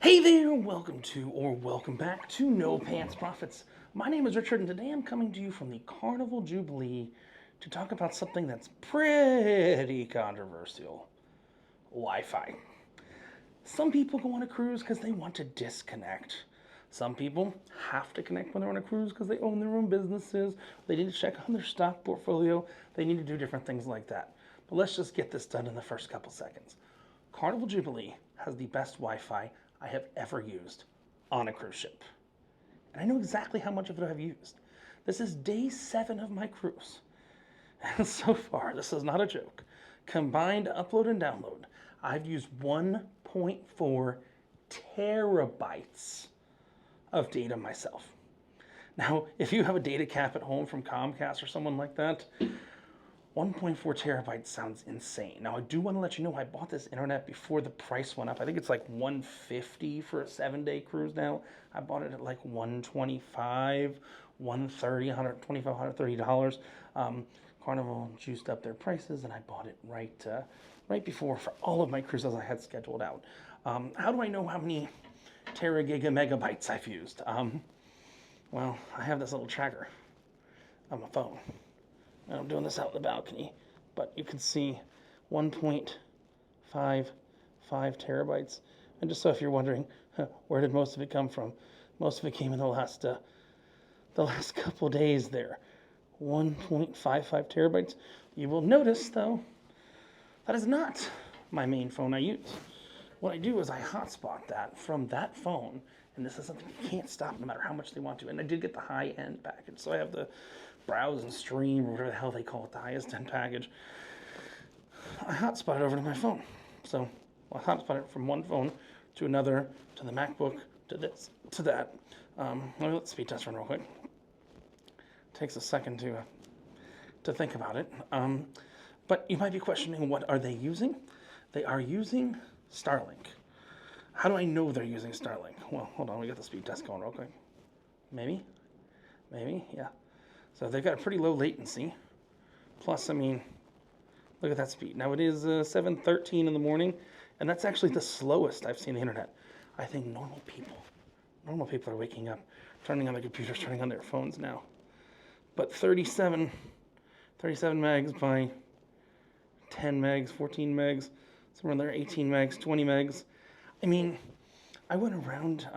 Hey there, welcome back to No Pants Profits. My name is Richard, and today I'm coming to you from the Carnival Jubilee to talk about something that's pretty controversial: Wi-Fi. Some people go on a cruise because they want to disconnect. Some people have to connect when they're on a cruise because they own their own businesses. They need to check on their stock portfolio. They need to do different things like that. But let's just get this done in the first couple seconds. Carnival Jubilee has the best Wi-Fi I have ever used on a cruise ship. And I know exactly how much of it I've used. This is day 7 of my cruise. And so far, this is not a joke. Combined upload and download, I've used 1.4 terabytes of data myself. Now, if you have a data cap at home from Comcast or someone like that, 1.4 terabytes sounds insane. Now, I do want to let you know I bought this internet before the price went up. I think it's like $150 for a 7-day cruise now. I bought it at like $125, $130, $125, $130. Carnival juiced up their prices, and I bought it right before for all of my cruises I had scheduled out. How do I know how many megabytes I've used? Well, I have this little tracker on my phone. And I'm doing this out in the balcony, but you can see 1.55 terabytes. And just so if you're wondering, where did most of it come from? Most of it came in the last couple days there. 1.55 terabytes. You will notice, though, that is not my main phone I use. What I do is I hotspot that from that phone, and this is something you can't stop no matter how much they want to. And I did get the high-end package, so I have the browse and stream, or whatever the hell they call it, the highest end package. I hotspot it over to my phone. So I hotspot it from one phone to another, to the MacBook, to this, to that. Let me let the speed test run real quick. Takes a second to think about it. But you might be questioning, what are they using? They are using Starlink. How do I know they're using Starlink? Well, hold on, we got the speed test going real quick. Maybe, yeah. So they've got a pretty low latency. Plus, I mean, look at that speed. Now it is 7:13 in the morning, and that's actually the slowest I've seen the internet. I think normal people are waking up, turning on their computers, turning on their phones now. But 37 megs by 10 megs, 14 megs, somewhere in there, 18 megs, 20 megs. I mean, I went around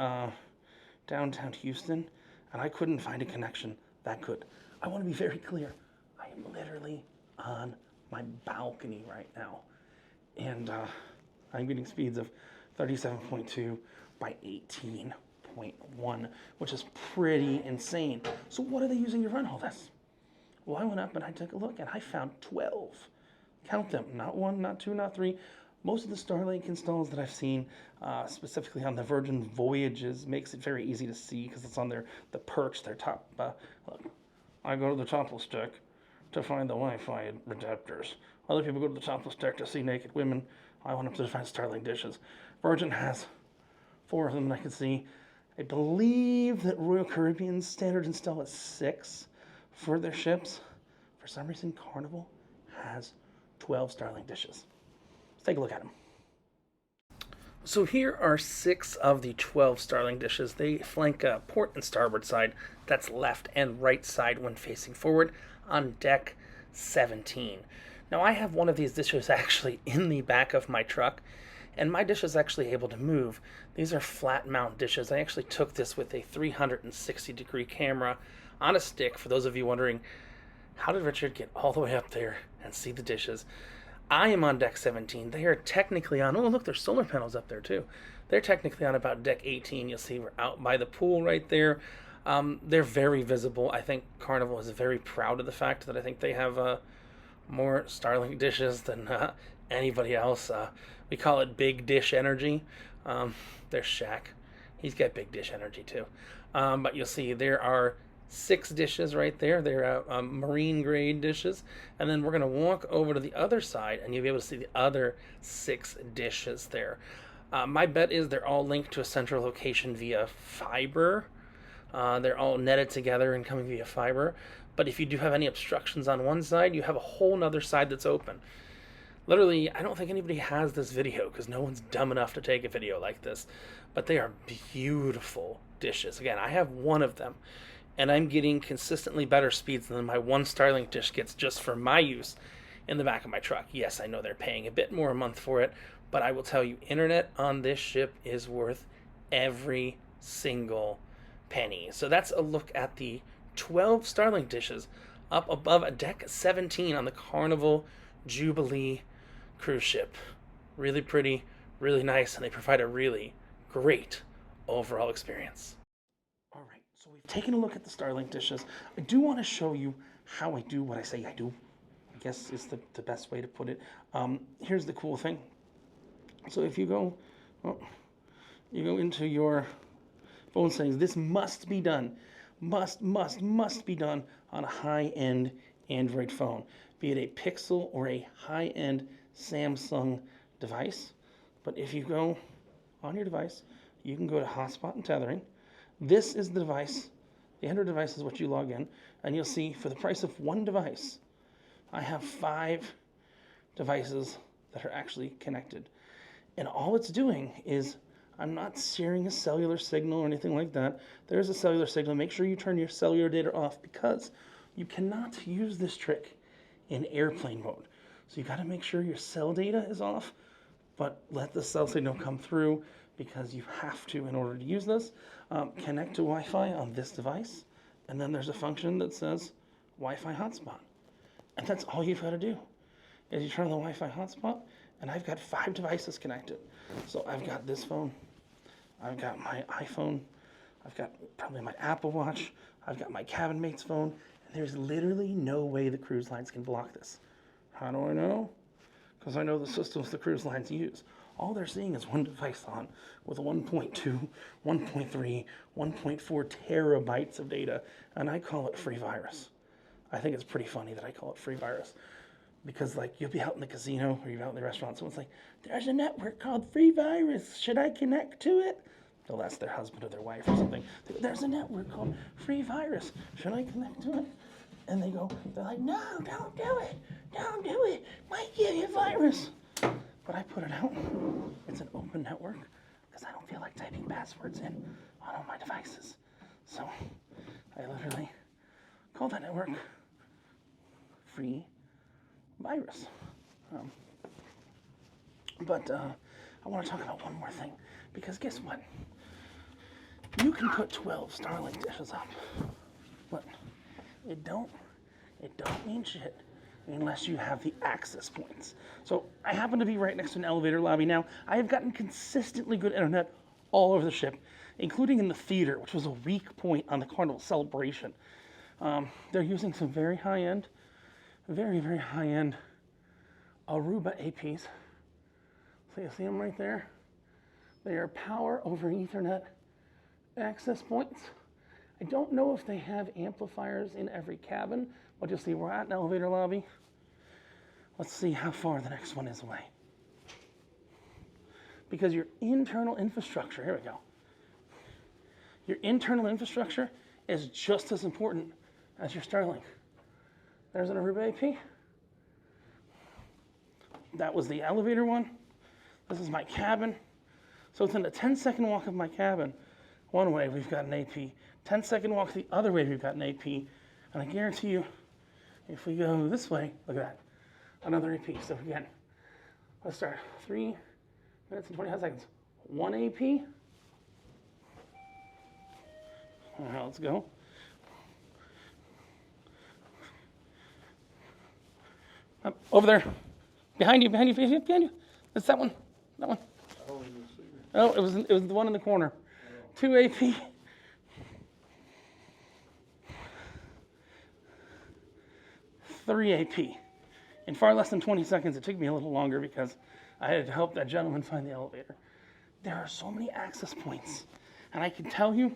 downtown Houston, and I couldn't find a connection that good. I want to be very clear. I am literally on my balcony right now, and I'm getting speeds of 37.2 by 18.1, which is pretty insane. So what are they using to run all this? Well, I went up and I took a look, and I found 12. Count them. Not 1, not 2, not 3. Most of the Starlink installs that I've seen, specifically on the Virgin Voyages, makes it very easy to see because it's on the perch, their top. Look, I go to the topless deck to find the Wi-Fi adapters. Other people go to the topless deck to see naked women. I went up to find Starling Dishes. Virgin has 4 of them that I can see. I believe that Royal Caribbean's standard install is 6 for their ships. For some reason, Carnival has 12 Starling Dishes. Let's take a look at them. So here are 6 of the 12 Starling Dishes. They flank port and starboard side. That's left and right side when facing forward on deck 17. Now I have one of these dishes actually in the back of my truck, and my dish is actually able to move. These are flat mount dishes. I actually took this with a 360-degree camera on a stick. For those of you wondering, how did Richard get all the way up there and see the dishes? I am on deck 17. They are technically on, oh look, there's solar panels up there too. They're technically on about deck 18. You'll see we're out by the pool right there. They're very visible. I think Carnival is very proud of the fact that I think they have more Starlink dishes than anybody else. We call it big dish energy. There's Shaq. He's got big dish energy too. But you'll see there are 6 dishes right there. They're marine grade dishes. And then we're going to walk over to the other side, and you'll be able to see the other 6 dishes there. My bet is they're all linked to a central location via fiber. They're all netted together and coming via fiber. But if you do have any obstructions on one side, you have a whole other side that's open. Literally, I don't think anybody has this video because no one's dumb enough to take a video like this. But they are beautiful dishes. Again, I have one of them, and I'm getting consistently better speeds than my one Starling dish gets just for my use in the back of my truck. Yes, I know they're paying a bit more a month for it, but I will tell you, internet on this ship is worth every single penny. So that's a look at the 12 Starling dishes up above a deck 17 on the Carnival Jubilee cruise ship. Really pretty, really nice, and they provide a really great overall experience. All right, so we've taken a look at the Starling dishes. I do want to show you how I do what I say I do. I guess is the best way to put it. Here's the cool thing. So if you go into your phone settings, this must be done. Must be done on a high-end Android phone, be it a Pixel or a high-end Samsung device. But if you go on your device, you can go to hotspot and tethering. This is the device. The Android device is what you log in, and you'll see for the price of one device, I have 5 devices that are actually connected. And all it's doing is, I'm not sharing a cellular signal or anything like that. There's a cellular signal. Make sure you turn your cellular data off because you cannot use this trick in airplane mode. So you got to make sure your cell data is off, but let the cell signal come through because you have to in order to use this. Connect to Wi-Fi on this device, and then there's a function that says Wi-Fi hotspot. And that's all you've got to do is you turn on the Wi-Fi hotspot, and I've got 5 devices connected. So I've got this phone, I've got my iPhone, I've got probably my Apple Watch, I've got my cabin mate's phone, and there's literally no way the cruise lines can block this. How do I know? Because I know the systems the cruise lines use. All they're seeing is one device on with 1.2, 1.3, 1.4 terabytes of data, and I call it free virus. I think it's pretty funny that I call it free virus. Because like you'll be out in the casino or you're out in the restaurant, someone's like, there's a network called Free Virus. Should I connect to it? They'll ask their husband or their wife or something. There's a network called Free Virus. Should I connect to it? And they're like, no, don't do it. Don't do it. Might give you a virus. But I put it out. It's an open network because I don't feel like typing passwords in on all my devices. So I literally call that network Free Virus. But I want to talk about one more thing, because guess what? You can put 12 Starling dishes up, but it don't mean shit unless you have the access points. So I happen to be right next to an elevator lobby now. I have gotten consistently good internet all over the ship, including in the theater, which was a weak point on the Carnival celebration. They're using some very high-end, very high-end Aruba APs. So you see them right there? They are power over Ethernet access points. I don't know if they have amplifiers in every cabin, but you'll see we're at an elevator lobby. Let's see how far the next one is away. Because your internal infrastructure, here we go. Your internal infrastructure is just as important as your Starlink. There's an Aruba AP. That was the elevator one. This is my cabin. So within a 10-second walk of my cabin, one way we've got an AP. 10-second walk the other way we've got an AP. And I guarantee you, if we go this way, look at that, another AP. So again, let's start. 3 minutes and 25 seconds. 1 AP. All right, let's go. Over there. Behind you. It's that one. That one. Oh, it was the one in the corner. 2 AP. 3 AP. In far less than 20 seconds. It took me a little longer because I had to help that gentleman find the elevator. There are so many access points. And I can tell you,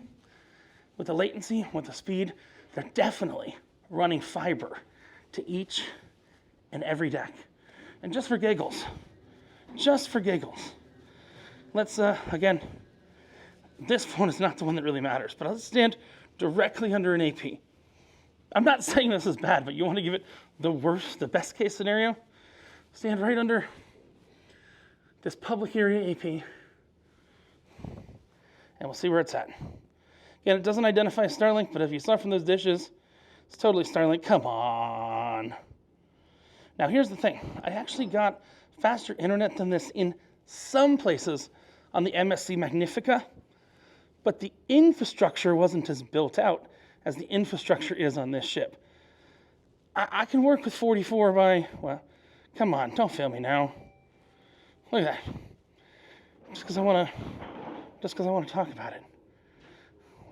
with the latency, with the speed, they're definitely running fiber to each and every deck. And just for giggles, let's, again, this phone is not the one that really matters, but let's stand directly under an AP. I'm not saying this is bad, but you want to give it the worst, the best case scenario? stand right under this public area AP, and we'll see where it's at. Again, it doesn't identify Starlink, but if you saw from those dishes, it's totally Starlink. Come on. Now, here's the thing. I actually got faster internet than this in some places on the MSC Magnifica, but the infrastructure wasn't as built out as the infrastructure is on this ship. I can work with 44 by, well, come on, don't fail me now. Look at that. Just because I want to talk about it.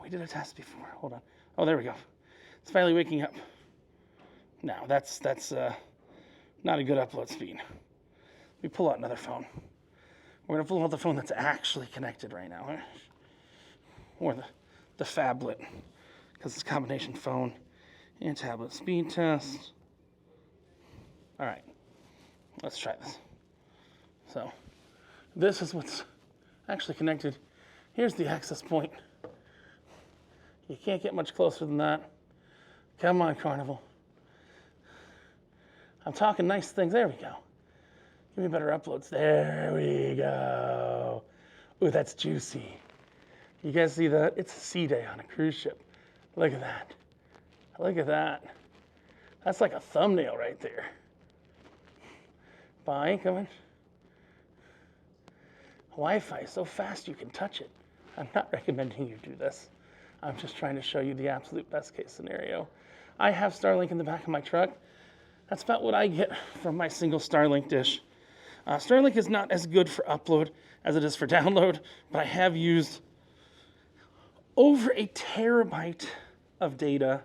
We did a test before. Hold on. Oh, there we go. It's finally waking up. Now, that's not a good upload speed. Let me pull out another phone. We're going to pull out the phone that's actually connected right now. Or the phablet, because it's a combination phone and tablet speed test. All right, let's try this. So this is what's actually connected. Here's the access point. You can't get much closer than that. Come on, Carnival. I'm talking nice things. There we go. Give me better uploads. There we go. Ooh, that's juicy. You guys see that? It's a sea day on a cruise ship. Look at that. Look at that. That's like a thumbnail right there. Bye, come on. Wi-Fi is so fast you can touch it. I'm not recommending you do this. I'm just trying to show you the absolute best case scenario. I have Starlink in the back of my truck. That's about what I get from my single Starlink dish. Starlink is not as good for upload as it is for download, but I have used over a terabyte of data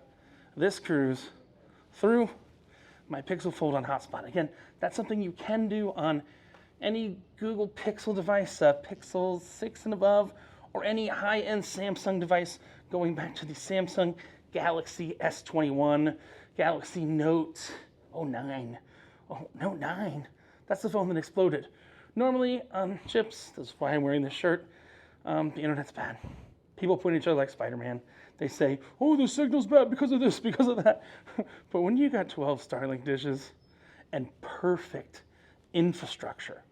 this cruise through my Pixel Fold on Hotspot. Again, that's something you can do on any Google Pixel device, Pixel 6 and above, or any high-end Samsung device, going back to the Samsung Galaxy S21, Galaxy Note 9. Oh, Note 9. That's the phone that exploded. Normally, on chips, that's why I'm wearing this shirt, the internet's bad. People point at each other like Spider-Man. They say, oh, the signal's bad because of this, because of that. But when you got 12 Starlink dishes and perfect infrastructure,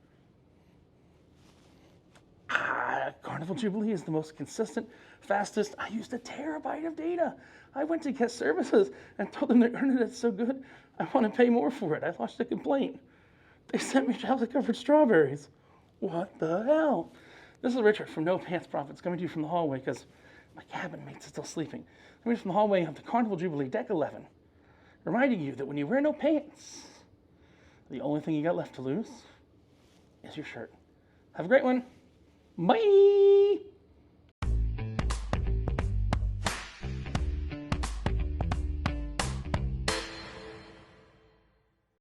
Carnival Jubilee is the most consistent, fastest. I used a terabyte of data. I went to guest services and told them their internet's so good, I want to pay more for it. I lodged a complaint. They sent me chocolate-covered strawberries. What the hell? This is Richard from No Pants Profits, coming to you from the hallway because my cabin mate's still sleeping. Coming from the hallway of the Carnival Jubilee, Deck 11, reminding you that when you wear no pants, the only thing you got left to lose is your shirt. Have a great one. Bye!